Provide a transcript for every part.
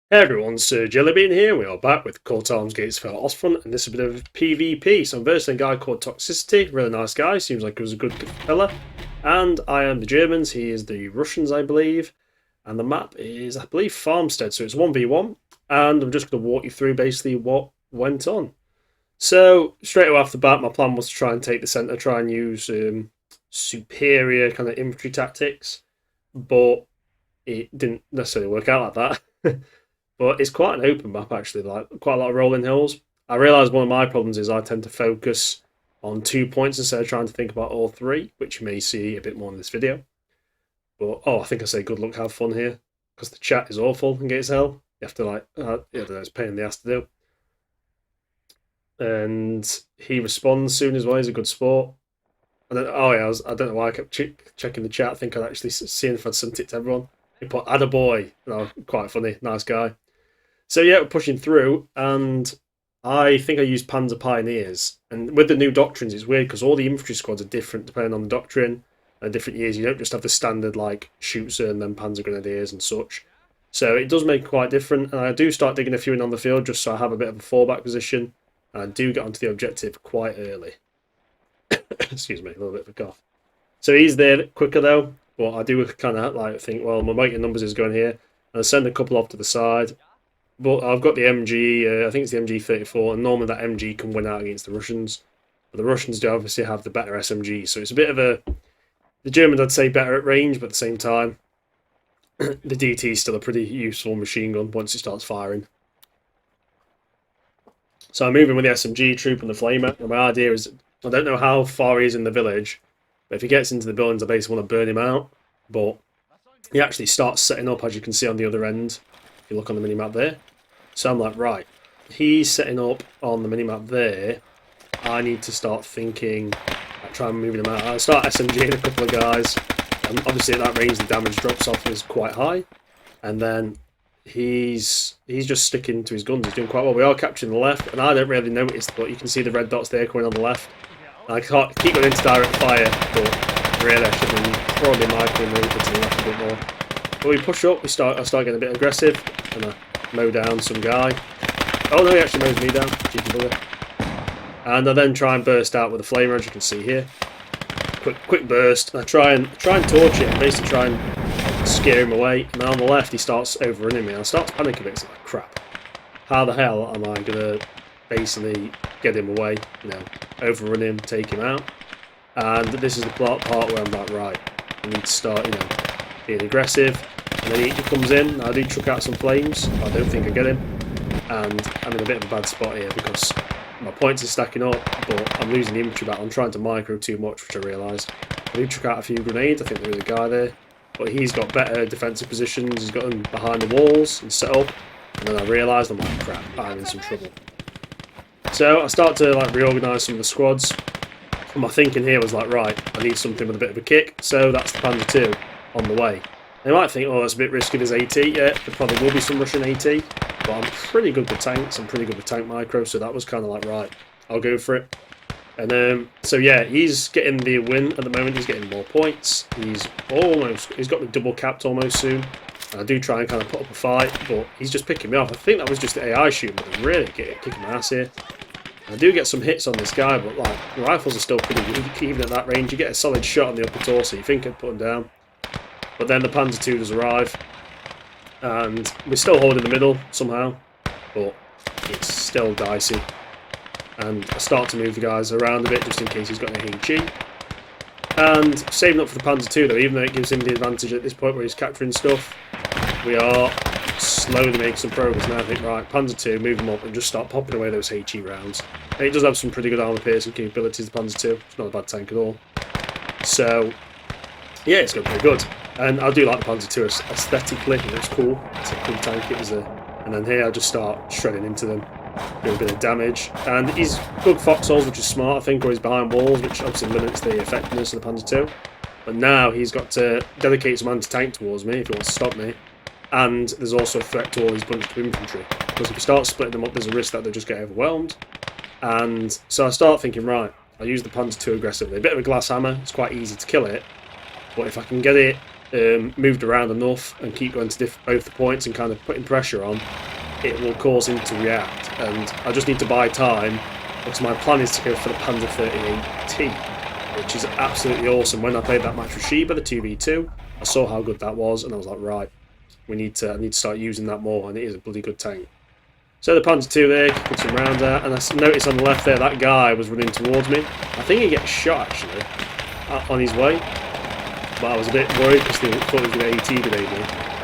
Hey everyone, Sir Jellybean here. We are back with Court Arms Gatesville Ostfront, and this is a bit of PvP. So I'm versing a guy called Toxicity, really nice guy, seems like he was a good fella. And I am the Germans, he is the Russians, I believe. And the map is, I believe, Farmstead, so it's 1v1. And I'm just going to walk you through basically what went on. So, straight away off the bat, my plan was to try and take the centre, try and use superior kind of infantry tactics. But it didn't necessarily work out like that. But it's quite an open map actually, like quite a lot of rolling hills. I realise one of my problems is I tend to focus on 2 points instead of trying to think about all three, which you may see a bit more in this video. But I think I say good luck, have fun here, because the chat is awful and gets hell. You have to it's a pain in the ass to do. And he responds soon as well. He's a good sport. I don't know why I kept checking the chat. I think I'd actually seen if I'd sent it to everyone. He put "Attaboy," quite funny, nice guy. So yeah, we're pushing through, and I think I used Panzer Pioneers. And with the new doctrines, it's weird because all the infantry squads are different depending on the doctrine and different years. You don't just have the standard like Schütze and then Panzer Grenadiers and such. So it does make it quite different, and I do start digging a few in on the field just so I have a bit of a fallback position, and I do get onto the objective quite early. Excuse me, a little bit of a cough. So he's there quicker though, but I do kind of like think, well, my weight in numbers is going here, and I send a couple off to the side. But I've got the MG, I think it's the MG34, and normally that MG can win out against the Russians. But the Russians do obviously have the better SMG, so it's a bit of a... The Germans, I'd say, better at range, but at the same time, the DT is still a pretty useful machine gun once it starts firing. So I'm moving with the SMG troop and the flamer, and my idea is, I don't know how far he is in the village, but if he gets into the buildings, I basically want to burn him out. But he actually starts setting up, as you can see on the other end. If you look on the minimap there. So I'm like, right, he's setting up on the minimap there. I need to start thinking, like, try and moving him out. I start SMGing a couple of guys, and obviously at that range the damage drops off is quite high. And then he's just sticking to his guns. He's doing quite well. We are capturing the left, and I don't really notice, but you can see the red dots there coming on the left. And I can't keep going into direct fire, but really I should be probably microing over to the left a bit more. But we push up, I start getting a bit aggressive, and I mow down some guy. Oh no, he actually mows me down, cheeky bugger. And I then try and burst out with a flamer, as you can see here. Quick burst, and I try and torch it, and basically try and scare him away. And then on the left, he starts overrunning me, and I start to panic a bit, so I'm like, crap. How the hell am I gonna basically get him away, overrun him, take him out? And this is the part where I'm like, right, I need to start, being aggressive. And then he comes in, I do chuck out some flames, I don't think I get him, and I'm in a bit of a bad spot here because my points are stacking up, but I'm losing the infantry battle. I'm trying to micro too much, which I realised. I do chuck out a few grenades, I think there is a guy there, but he's got better defensive positions, he's got them behind the walls and set up, and then I realised, I'm like, crap, I'm in some trouble. So I start to reorganise some of the squads, and my thinking here was like, right, I need something with a bit of a kick, so that's the Panzer II on the way. They might think, oh, that's a bit risky, there's AT. Yeah, there probably will be some Russian AT, but I'm pretty good with tanks, I'm pretty good with tank micro, so that was kind of like, right, I'll go for it. And so yeah, he's getting the win at the moment, he's getting more points, he's got me double capped almost soon. And I do try and kind of put up a fight, but he's just picking me off. I think that was just the AI shooting, but they're really kicking my ass here. I do get some hits on this guy, but the rifles are still pretty weak, even at that range. You get a solid shot on the upper torso, you think I'd put him down. But then the Panzer II does arrive, and we're still holding the middle somehow, but it's still dicey. And I start to move the guys around a bit just in case he's got any HE. And saving up for the Panzer II though, even though it gives him the advantage at this point where he's capturing stuff, we are slowly making some progress now. I think, right, Panzer II, move him up and just start popping away those HE rounds. And it does have some pretty good armor piercing capabilities, the Panzer II. It's not a bad tank at all. So, yeah, it's going pretty good. And I do like the Panzer II aesthetically, it looks cool. It's a cool tank, and then here I just start shredding into them, do a bit of damage. And he's good foxholes, which is smart, I think, or he's behind walls, which obviously limits the effectiveness of the Panzer II. But now he's got to dedicate some anti-tank towards me if he wants to stop me. And there's also a threat to all these bunches of infantry, because if you start splitting them up, there's a risk that they'll just get overwhelmed. And so I start thinking, right, I'll use the Panzer II aggressively. A bit of a glass hammer, it's quite easy to kill it, but if I can get it moved around enough and keep going to both the points and kind of putting pressure on, it will cause him to react. And I just need to buy time, because my plan is to go for the Panzer 38T, which is absolutely awesome. When I played that match with Sheba, the 2v2, I saw how good that was, and I was like, right, I need to start using that more, and it is a bloody good tank. So the Panzer 2 there, kicking some rounds out, and I noticed on the left there, that guy was running towards me. I think he gets shot, actually, on his way. But I was a bit worried because they thought he was going to AT grenade me.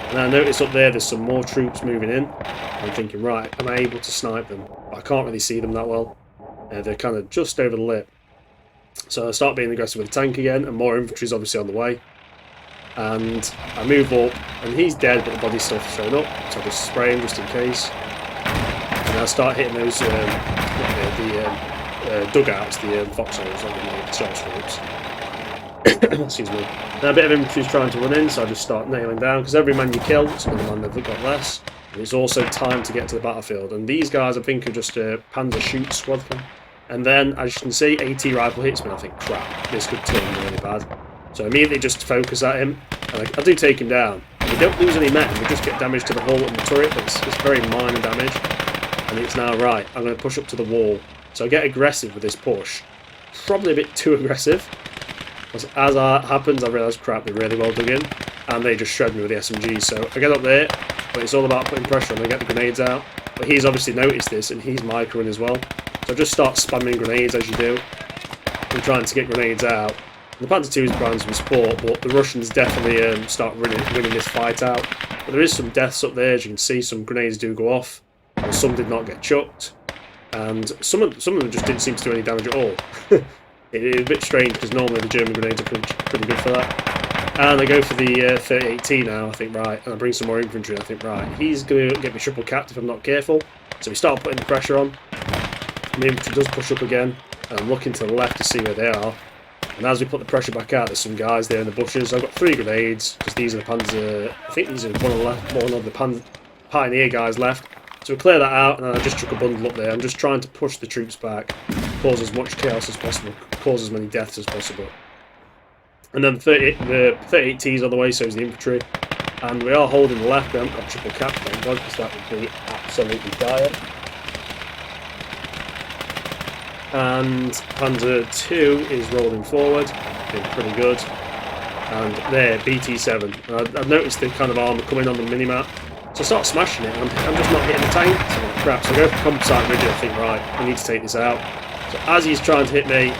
And I noticed up there's some more troops moving in. I'm thinking, right, am I able to snipe them? But I can't really see them that well. They're kind of just over the lip. So I start being aggressive with the tank again, and more infantry's obviously on the way. And I move up, and he's dead, but the body's still showing up. So I just spray him just in case. And I start hitting those dugouts, the foxholes, on the shell scopes. Excuse me. Now a bit of infantry's trying to run in, so I just start nailing down, because every man you kill, some of the man they've got less. And it's also time to get to the battlefield. And these guys, I think, are just a Panzer shoot squad thing. And then, as you can see, AT rifle hits me, and I think, crap, this could turn really bad. So I immediately just focus at him, and I do take him down. We don't lose any men, we just get damage to the hull and the turret, but it's very minor damage. And it's now, right, I'm going to push up to the wall. So I get aggressive with this push. Probably a bit too aggressive. As that happens, I realise, crap, they're really well dug in, and they just shred me with the SMG. So I get up there, but it's all about putting pressure on. I get the grenades out, but he's obviously noticed this, and he's microing as well. So I just start spamming grenades as you do, and trying to get grenades out. The Panzer 2 is providing some support, but the Russians definitely start winning this fight out. But there is some deaths up there, as you can see. Some grenades do go off, and some did not get chucked, and some of them just didn't seem to do any damage at all. It is a bit strange, because normally the German grenades are pretty good for that. And I go for the 38T now, I think, right, and I bring some more infantry, and I think, right, he's going to get me triple capped if I'm not careful. So we start putting the pressure on, and the infantry does push up again, and I'm looking to the left to see where they are. And as we put the pressure back out, there's some guys there in the bushes. I've got 3 grenades, because these are the Panzer, I think these are one of the Pioneer guys left. So we clear that out, and then I just chuck a bundle up there. I'm just trying to push the troops back, cause as much chaos as possible, cause as many deaths as possible. And then the 38T is on the way, so is the infantry. And we are holding the left. We haven't got triple cap, thank God, because that would be absolutely dire. And Panzer 2 is rolling forward, doing pretty good. And there, BT7. And I've noticed the kind of armour coming on the minimap. So I start smashing it, and I'm just not hitting the tank. So I'm like, crap. So I go for composite rigid. I think, right, I need to take this out. So as he's trying to hit me,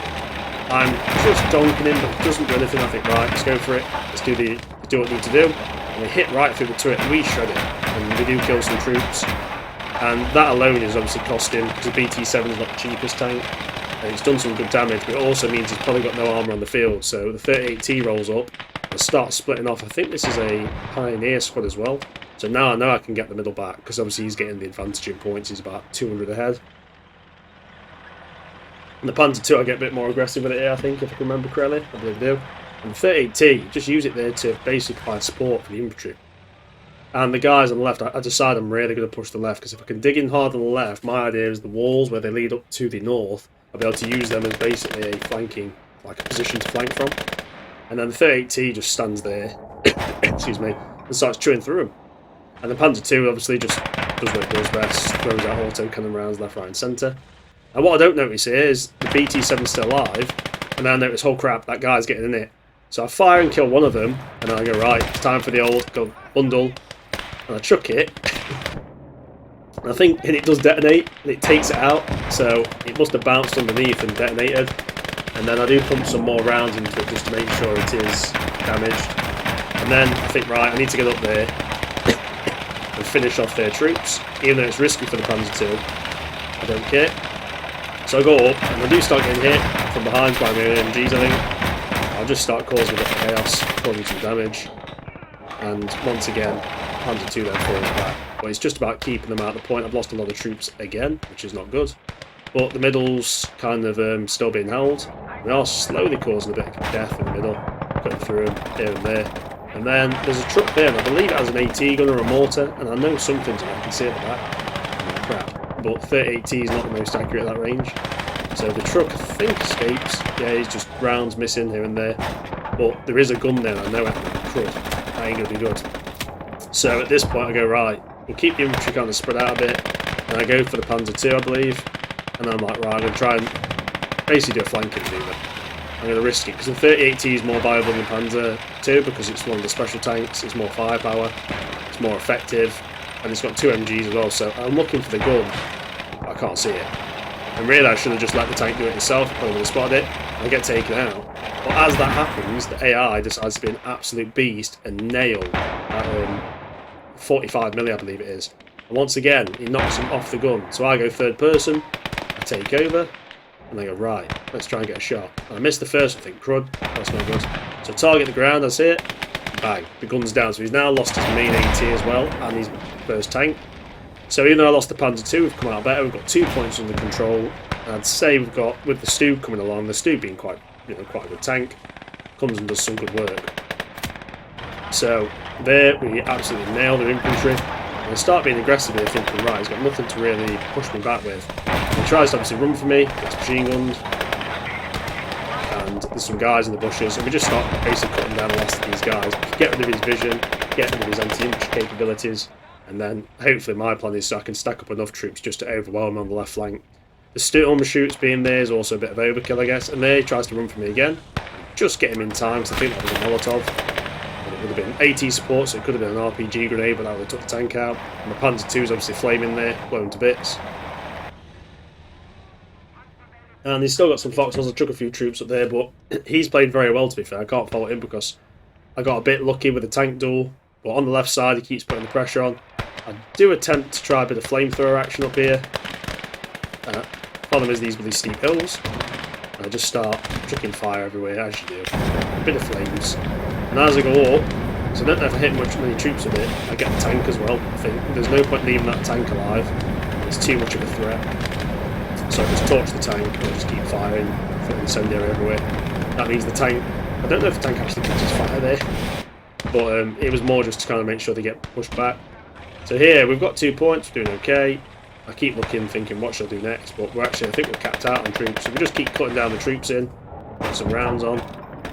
I'm just donking him, but it doesn't do anything. I think, right, let's go for it. Let's do what we need to do. And we hit right through the turret, and we shred it. And we do kill some troops. And that alone is obviously costing, because the BT7 is not the cheapest tank. And it's done some good damage, but it also means he's probably got no armour on the field. So the 38T rolls up and starts splitting off. I think this is a Pioneer squad as well. So now I know I can get the middle back, because obviously he's getting the advantage in points. He's about 200 ahead. And the Panzer 2, I get a bit more aggressive with it here, I think, if I can remember correctly. I believe I do. And the 38T, just use it there to basically provide support for the infantry. And the guys on the left, I decide I'm really going to push the left, because if I can dig in hard on the left, my idea is the walls where they lead up to the north, I'll be able to use them as basically a flanking, like a position to flank from. And then the 38T just stands there, excuse me, and starts chewing through them. And the Panzer 2 obviously just does what it does best, throws out auto cannon rounds left, right and centre. And what I don't notice here is the BT7's still alive, and then I notice, oh crap, that guy's getting in it. So I fire and kill one of them, and then I go, right, it's time for the old bundle, and I chuck it. And I think it does detonate, and it takes it out, so it must have bounced underneath and detonated. And then I do pump some more rounds into it just to make sure it is damaged. And then I think, right, I need to get up there and finish off their troops, even though it's risky for the Panzer 2. I don't care. So I go up, and I do start getting hit from behind by my MGs, I think. I'll just start causing a bit of chaos, causing some damage. And once again, Panzer 2 then falls back. But it's just about keeping them out. The point, I've lost a lot of troops again, which is not good. But the middle's kind of still being held. We are slowly causing a bit of death in the middle, cutting through them here and there. And then there's a truck there, and I believe it has an AT gun or a mortar, and I know something's I can see at the back. Oh, crap. But 38T is not the most accurate at that range. So the truck, I think, escapes. Yeah, he's just rounds missing here and there. But there is a gun there, and I know it. Crud. that ain't going to be good. So at this point I go, right, we'll keep the infantry kind of spread out a bit, and I go for the Panzer II, I believe, and I'm like, right, I'm going to try and basically do a flanking maneuver. I'm going to risk it, because the 38T is more viable than the Panzer II, because it's one of the special tanks, it's more firepower, it's more effective, and it's got 2 MGs as well, so I'm looking for the gun, but I can't see it. And really I should have just let the tank do it itself, I probably would have spotted it, and I get taken out. But as that happens, the AI decides to be an absolute beast and nail at 45 milli, I believe it is. And once again, he knocks him off the gun. So I go third person, I take over, and I go, right, let's try and get a shot. And I missed the first, I think, crud, that's no good. So target the ground, I see it, bang, the gun's down. So he's now lost his main AT as well, and his first tank. So even though I lost the Panzer II, we've come out better, we've got 2 points under control. And I'd say we've got, with the Stu coming along, the Stu being quite a good tank, comes and does some good work. So there we absolutely nail their infantry. And I start being aggressive here, thinking, right, he's got nothing to really push me back with. He tries to obviously run for me, gets machine gunned, and there's some guys in the bushes, and we just start basically cutting down the last of these guys. Get rid of his vision, get rid of his anti-infantry capabilities, and then hopefully my plan is so I can stack up enough troops just to overwhelm him on the left flank. The Storm shoots being there is also a bit of overkill, I guess, and there he tries to run for me again. Just get him in time, because I think that was a Molotov. And it would have been AT support, so it could have been an RPG grenade, but that would have took the tank out. And the Panzer II is obviously flaming there, blown to bits. And he's still got some foxholes. I chuck a few troops up there, but he's played very well, to be fair. I can't fault him because I got a bit lucky with the tank duel. But on the left side, he keeps putting the pressure on. I do attempt to try a bit of flamethrower action up here. Problem is these really steep hills. I just start chucking fire everywhere, as you do. A bit of flames. And as I go up, so I don't know if I hit many troops with it, I get the tank as well. I think there's no point leaving that tank alive. It's too much of a threat. So I just torch the tank and I just keep firing, putting incendiary everywhere. That means the tank, I don't know if the tank actually catches fire there, but it was more just to kind of make sure they get pushed back. So here, we've got 2 points, we're doing okay. I keep looking, thinking, what should I do next? But we're actually, I think we're capped out on troops. So we just keep cutting down the troops in, put some rounds on.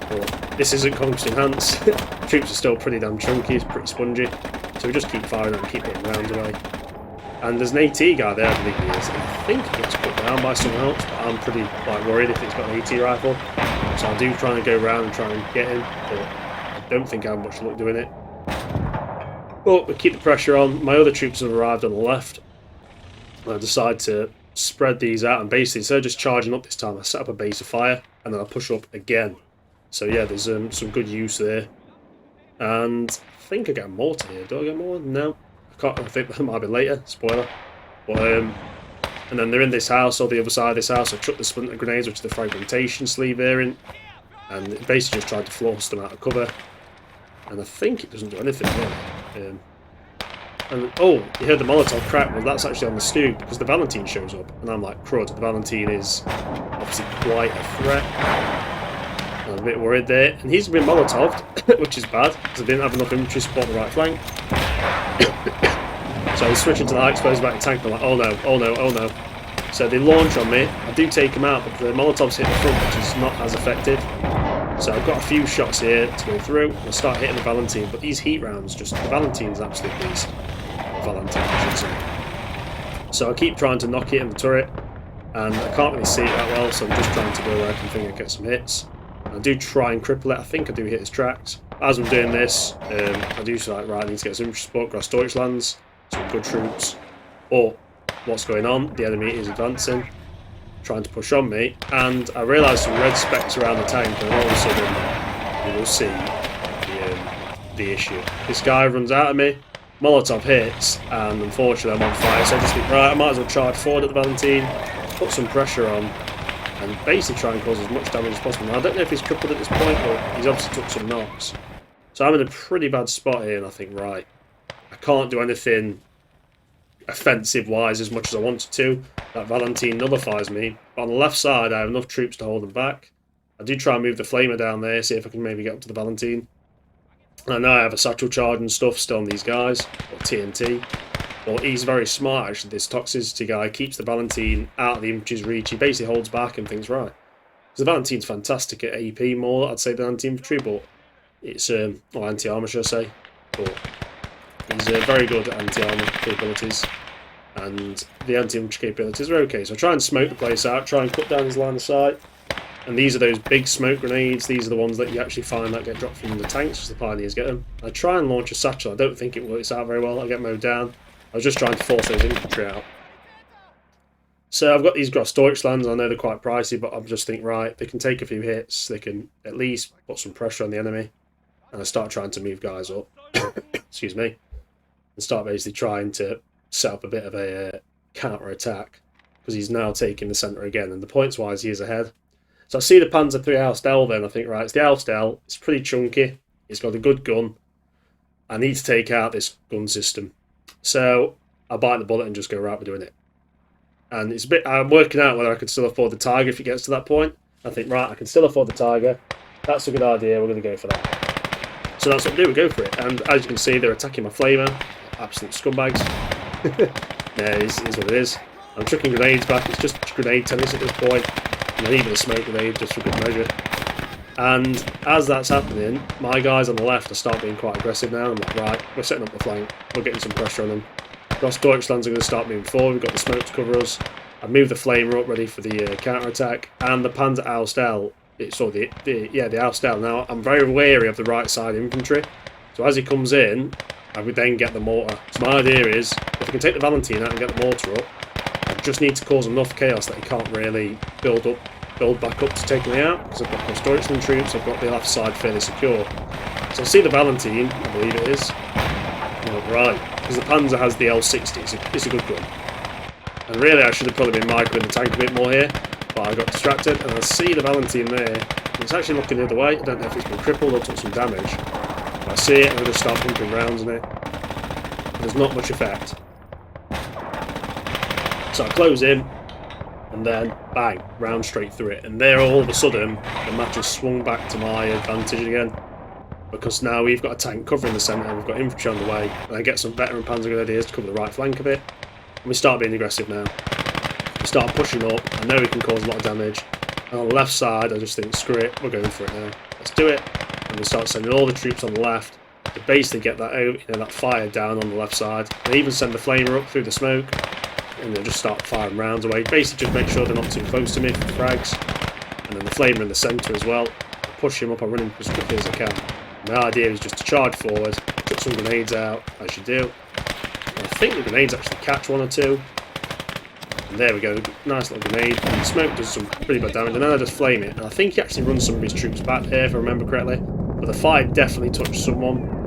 But this isn't Conquest Enhanced. Troops are still pretty damn chunky, it's pretty spongy. So we just keep firing and keep putting rounds away. And there's an AT guy there, I believe he is. And I think he gets put down by someone else, but I'm pretty worried if he's got an AT rifle. So I do try and go around and try and get him, but I don't think I have much luck doing it. But we keep the pressure on. My other troops have arrived on the left. I decide to spread these out, and basically instead of just charging up this time, I set up a base of fire and then I push up again. So yeah, there's some good use there. And I think I get a mortar here. Do I get more? No, I can't. I think that might be later. Spoiler. But and then they're in this house or the other side of this house. I chuck the splinter grenades, which is the fragmentation sleeve variant, and it basically just tried to force them out of cover. And I think it doesn't do anything really. And oh, you heard the Molotov crack. Well, that's actually on the Stu because the Valentine shows up, and I'm like, crud. The Valentine is obviously quite a threat. I'm a bit worried there, and he's been Molotoved, which is bad because I didn't have enough infantry support on the right flank. So I was switching to the high explosive back tank. And I'm like, oh no, oh no, oh no. So they launch on me. I do take them out, but the Molotovs hit the front, which is not as effective. So I've got a few shots here to go through. I start hitting the Valentine, but these heat rounds, just the Valentine's an absolute beast. Valentine, I should say. So I keep trying to knock it in the turret, and I can't really see it that well, so I'm just trying to go where I can think I get some hits. I do try and cripple it. I think I do hit his tracks. As I'm doing this, I do like, right, I need to get some infantry support across Deutschlands, some good troops. But what's going on? The enemy is advancing, trying to push on me, and I realise some red specks around the tank, and all of a sudden you will see the issue. This guy runs out of me. Molotov hits, and unfortunately I'm on fire, so I just think, right, I might as well charge forward at the Valentine, put some pressure on, and basically try and cause as much damage as possible. Now, I don't know if he's crippled at this point, but he's obviously took some knocks. So I'm in a pretty bad spot here, and I think, right, I can't do anything offensive-wise as much as I wanted to. That Valentine nullifies me, but on the left side I have enough troops to hold them back. I do try and move the Flamer down there, see if I can maybe get up to the Valentine. I know I have a satchel charge and stuff still on these guys, or TNT, but he's very smart actually, this Toxicity guy, keeps the Valentine out of the infantry's reach, he basically holds back and thinks, right. Because the Valentine's fantastic at AP more, I'd say, than anti-infantry, but it's, or anti-armour should I say, but he's very good at anti-armor capabilities, and the anti-infantry capabilities are okay. So I try and smoke the place out, try and cut down his line of sight. And these are those big smoke grenades. These are the ones that you actually find that get dropped from the tanks, because the pioneers get them. I try and launch a satchel. I don't think it works out very well. I get mowed down. I was just trying to force those infantry out. So I've got these Gross Deutschlands. I know they're quite pricey, but I'm just thinking, right, they can take a few hits. They can at least put some pressure on the enemy. And I start trying to move guys up. Excuse me. And start basically trying to set up a bit of a counter-attack, because he's now taking the centre again. And the points-wise, he is ahead. So I see the Panzer III Ausdell then, I think, right, it's the Ausdell, it's pretty chunky, it's got a good gun, I need to take out this gun system. So I bite the bullet and just go, right, we're doing it. And it's a bit, I'm working out whether I could still afford the Tiger if it gets to that point. I think, right, I can still afford the Tiger, that's a good idea, we're going to go for that. So that's what we do, we go for it. And as you can see, they're attacking my flamer, absolute scumbags. Yeah, it is what it is. I'm chucking grenades back, it's just grenade tennis at this point. And even a smoke grenade just for good measure. And as that's happening, my guys on the left are start being quite aggressive now. I'm like, right, we're setting up the flank, we're getting some pressure on them. Gross Deutschlands are going to start moving forward, we've got the smoke to cover us. I've moved the flamer up ready for the counter-attack, and the Panzer Ausdell, the Ausdell. Now, I'm very wary of the right side infantry, so as he comes in, I would then get the mortar. So my idea is, if I can take the Valentine out and get the mortar up, I just need to cause enough chaos that he can't really build back up to take me out, because I've got Gross Deutschland troops, I've got the left side fairly secure. So I see the Valentine, I believe it is. Oh, right, because the Panzer has the L60, it's a good gun. And really I should have probably been microing the tank a bit more here, but I got distracted, and I see the Valentine there. It's actually looking the other way, I don't know if it's been crippled or took some damage. But I see it and I just start pumping rounds in it. There's not much effect. So I close in, and then bang, round straight through it. And there, all of a sudden, the match has swung back to my advantage again, because now we've got a tank covering the centre, we've got infantry on the way, and I get some veteran Panzer Grenadiers to cover the right flank of it. And we start being aggressive now. We start pushing up. I know we can cause a lot of damage. And on the left side, I just think, screw it, we're going for it now. Let's do it. And we start sending all the troops on the left to basically get that fire down on the left side. They even send the flamer up through the smoke, and they'll just start firing rounds away. Basically just make sure they're not too close to me for the frags. And then the flamer in the centre as well. I push him up, I run him as quickly as I can. My idea is just to charge forward, chuck some grenades out, as you do. And I think the grenades actually catch one or two. And there we go, nice little grenade. And the smoke does some pretty bad damage, and then I just flame it. And I think he actually runs some of his troops back here, if I remember correctly. But the fire definitely touched someone.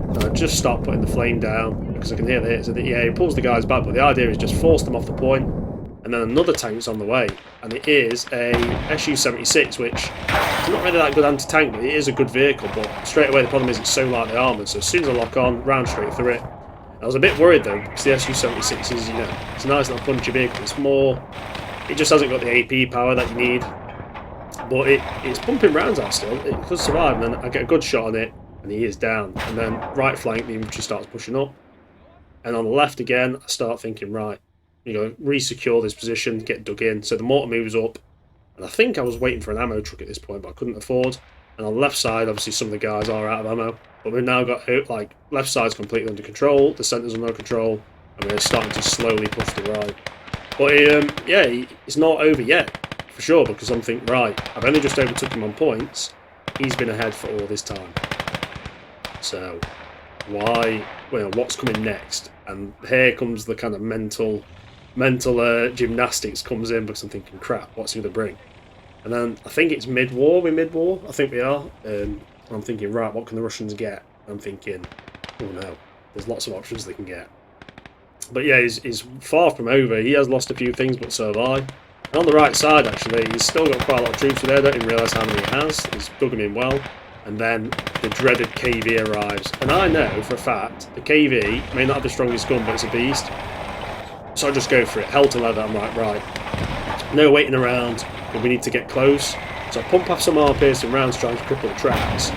And I just start putting the flame down, because I can hear the hits. Yeah, he pulls the guys back, but the idea is just force them off the point. And then another tank's on the way, and it is a Su-76, which is not really that good anti-tank, but it is a good vehicle. But straight away the problem is it's so lightly armoured, so as soon as I lock on, round straight through it. I was a bit worried though, because the Su-76 is, it's a nice little punchy vehicle. It's more, it just hasn't got the AP power that you need, but it's pumping rounds out still. It could survive, and then I get a good shot on it, and he is down. And then right flank, the infantry starts pushing up, and on the left again, I start thinking, right, re-secure this position, get dug in. So the mortar moves up, and I think I was waiting for an ammo truck at this point, but I couldn't afford. And on the left side, obviously some of the guys are out of ammo, but we've now got, like, left side's completely under control, the centre's under control, and we're starting to slowly push the right. But yeah, it's not over yet, for sure, because I'm thinking, right, I've only just overtook him on points, he's been ahead for all this time. So, what's coming next? And here comes the kind of mental gymnastics comes in, because I'm thinking, crap, what's he going to bring? And then I think it's mid-war, I think we are. I'm thinking, right, what can the Russians get? I'm thinking, oh no, there's lots of options they can get. But yeah, he's far from over. He has lost a few things, but so have I. And on the right side, actually, he's still got quite a lot of troops there. I don't even realise how many he has. He's dug them in well. And then the dreaded KV arrives. And I know for a fact, the KV may not have the strongest gun, but it's a beast. So I just go for it. Hell to leather, I'm like, right. No waiting around, but we need to get close. So I pump off some armor-piercing rounds trying to cripple the tracks.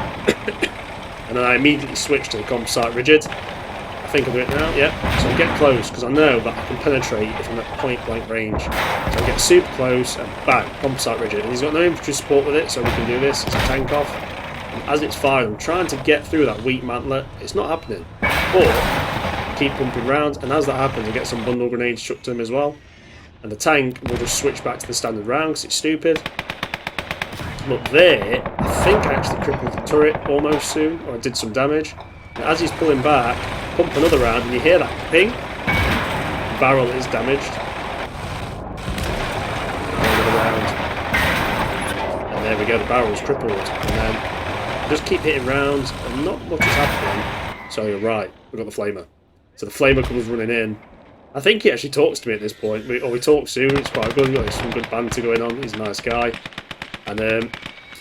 And then I immediately switch to the composite rigid. I think I'll do it now, yeah. So I get close, because I know that I can penetrate from that point-blank range. So I get super close, and bang, composite rigid. And he's got no infantry support with it, so we can do this. It's a tank off. And as it's firing, I'm trying to get through that weak mantlet. It's not happening. But keep pumping rounds, and as that happens, I get some bundle grenades chucked to him as well. And the tank will just switch back to the standard round because it's stupid. But there, I think I actually crippled the turret almost soon, or I did some damage. And as he's pulling back, pump another round, and you hear that ping. The barrel is damaged. Another round. And there we go, the barrel's crippled. And then just keep hitting rounds, and not much is happening. So you're right, we've got the flamer. So the flamer comes running in. I think he actually talks to me at this point, or we talk soon. It's quite good. We've got some good banter going on. He's a nice guy. And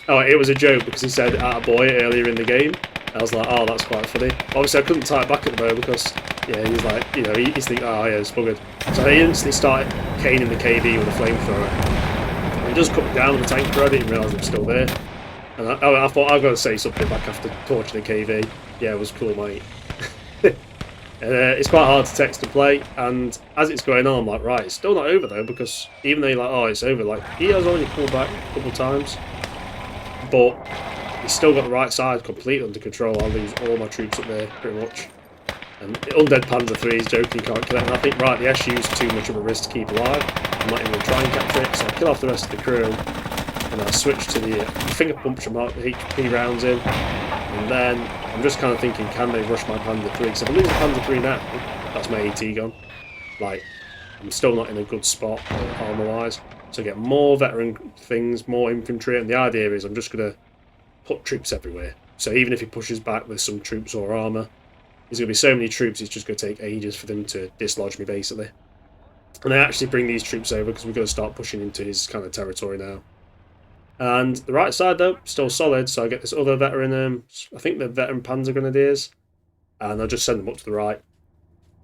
oh, it was a joke because he said "attaboy" earlier in the game. I was like, oh, that's quite funny. Obviously, I couldn't type back at the moment because, yeah, he's like, you know, he's thinking, oh, yeah, it's buggered. So I instantly started caning the KV with a flamethrower. And he just cut me down with the tank thrower. I didn't realise it was still there. And I thought, I've got to say something back after torching the KV. Yeah, it was cool, mate. It's quite hard to text to play, and as it's going on, I'm like, right, it's still not over though, because even though you're like, oh, it's over, like, he has only pulled back a couple of times, but he's still got the right side completely under control. I'll lose all my troops up there, pretty much. And Undead Panzer 3 is joking, can't kill it, and I think, right, the SU is too much of a risk to keep alive. I'm not even going to try and capture it, so I'll kill off the rest of the crew, and I'll switch to the finger pump some HP rounds in, and then I'm just kind of thinking, can they rush my Panzer 3? So if I lose the Panzer 3 now, that's my AT gone. Like, I'm still not in a good spot armour-wise. So I get more veteran things, more infantry, and the idea is I'm just going to put troops everywhere. So even if he pushes back with some troops or armour, there's going to be so many troops, it's just going to take ages for them to dislodge me, basically. And I actually bring these troops over because we're going to start pushing into his kind of territory now. And the right side, though, still solid, so I get this other veteran, I think they're veteran Panzer Grenadiers, and I'll just send them up to the right.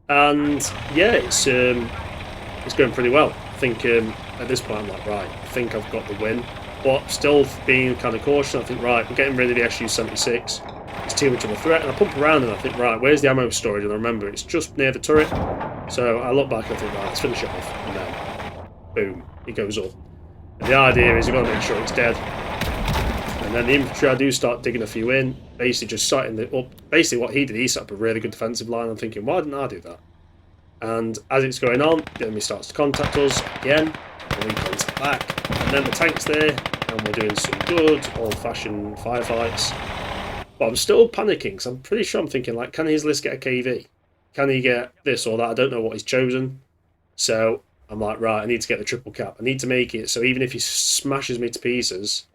And, yeah, it's going pretty well. I think, at this point, I'm like, right, I think I've got the win, but still being kind of cautious. I think, right, we're getting rid of the SU-76. It's too much of a threat, and I pump around and I think, right, where's the ammo storage? And I remember it's just near the turret, so I look back and I think, right, let's finish it off, and then, boom, it goes up. And the idea is you've got to make sure it's dead. And then the infantry, I do start digging a few in, basically just setting it up. Basically what he did, he set up a really good defensive line. I'm thinking, why didn't I do that? And as it's going on, the enemy starts to contact us again, and we contact back. And then the tank's there, and we're doing some good old-fashioned firefights. But I'm still panicking, because I'm pretty sure I'm thinking, like, can his list get a KV? Can he get this or that? I don't know what he's chosen. So I'm like, right, I need to get the triple cap. I need to make it so even if he smashes me to pieces,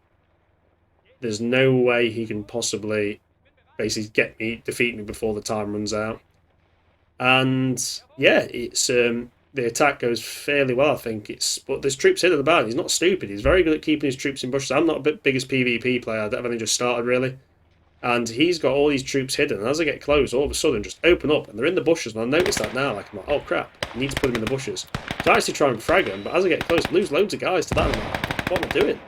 there's no way he can possibly basically defeat me before the time runs out. And yeah, it's the attack goes fairly well, I think. But there's troops hidden about. He's not stupid. He's very good at keeping his troops in bushes. I'm not a biggest PvP player. I've only just started really. And he's got all these troops hidden, and as I get close, all of a sudden, just open up, and they're in the bushes, and I notice that now, like, I'm like, oh crap, I need to put them in the bushes. So I actually try and frag them, but as I get close, I lose loads of guys to that, and I'm like, what am I doing?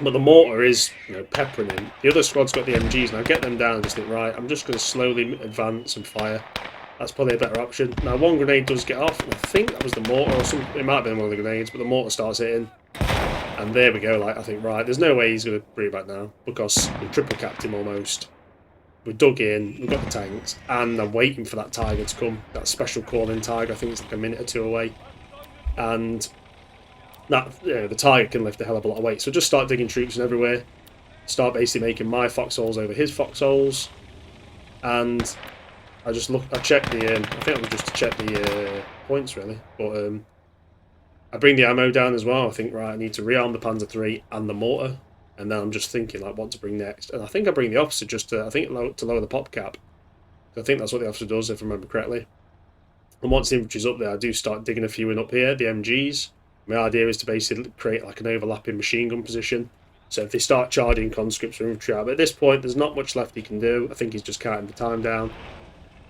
But the mortar is, you know, peppering him. The other squad's got the MGs, and I get them down and just think, right, I'm just going to slowly advance and fire. That's probably a better option. Now, one grenade does get off, and I think that was the mortar, or it might have been one of the grenades, but the mortar starts hitting. And there we go, like, I think, right, there's no way he's going to bring it back now, because we triple capped him almost. We dug in, we've got the tanks, and I'm waiting for that tiger to come, that special calling tiger. I think it's like a minute or two away. And that, you know, the tiger can lift a hell of a lot of weight. So just start digging troops in everywhere, start basically making my foxholes over his foxholes, and I check the, I think it was just to check the points really, but I bring the ammo down as well. I think, right, I need to rearm the Panzer 3 and the mortar. And then I'm just thinking, like, what to bring next. And I think I bring the officer just to, I think, to lower the pop cap. I think that's what the officer does, if I remember correctly. And once the infantry's up there, I do start digging a few in up here, the MGs. My idea is to basically create, like, an overlapping machine gun position. So if they start charging conscripts or infantry out, but at this point, there's not much left he can do. I think he's just counting the time down.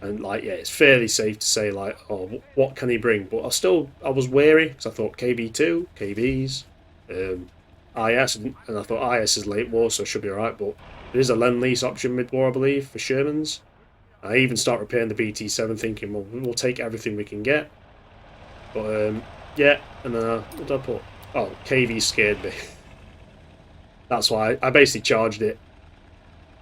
And, like, yeah, it's fairly safe to say, like, oh, what can he bring? But I was wary, because I thought KB2, KBs, IS, and I thought IS is late war, so it should be alright, but there is a Lend-Lease option mid-war, I believe, for Shermans. I even start repairing the BT-7, thinking, well, we'll take everything we can get. But, yeah, and then, what did I put? Oh, KV scared me. That's why I basically charged it.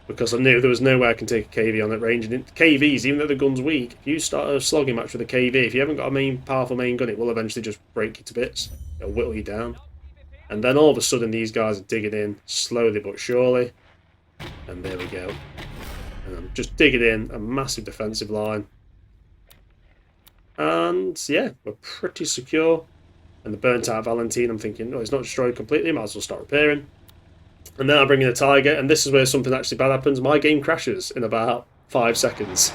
because I knew there was no way I can take a KV on that range. And KVs, even though the gun's weak, if you start a slogging match with a KV, if you haven't got a powerful main gun, it will eventually just break you to bits. It'll whittle you down. And then all of a sudden, these guys are digging in slowly but surely. And there we go. And I'm just digging in a massive defensive line. And yeah, we're pretty secure. And the burnt out Valentine, I'm thinking, oh, it's not destroyed completely, might as well start repairing. And then I bring in a Tiger, and this is where something actually bad happens. My game crashes in about 5 seconds.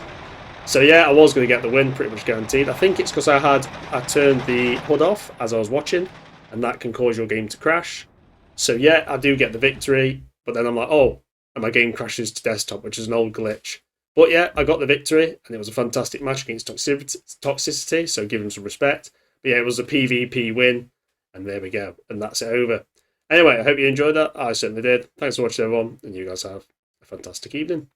So yeah, I was going to get the win, pretty much guaranteed. I think it's because I turned the HUD off as I was watching, and that can cause your game to crash. So yeah, I do get the victory, but then I'm like, oh, and my game crashes to desktop, which is an old glitch. But yeah, I got the victory, and it was a fantastic match against Toxicity, so give him some respect. But yeah, it was a PvP win, and there we go, and that's it over. Anyway, I hope you enjoyed that. I certainly did. Thanks for watching, everyone, and you guys have a fantastic evening.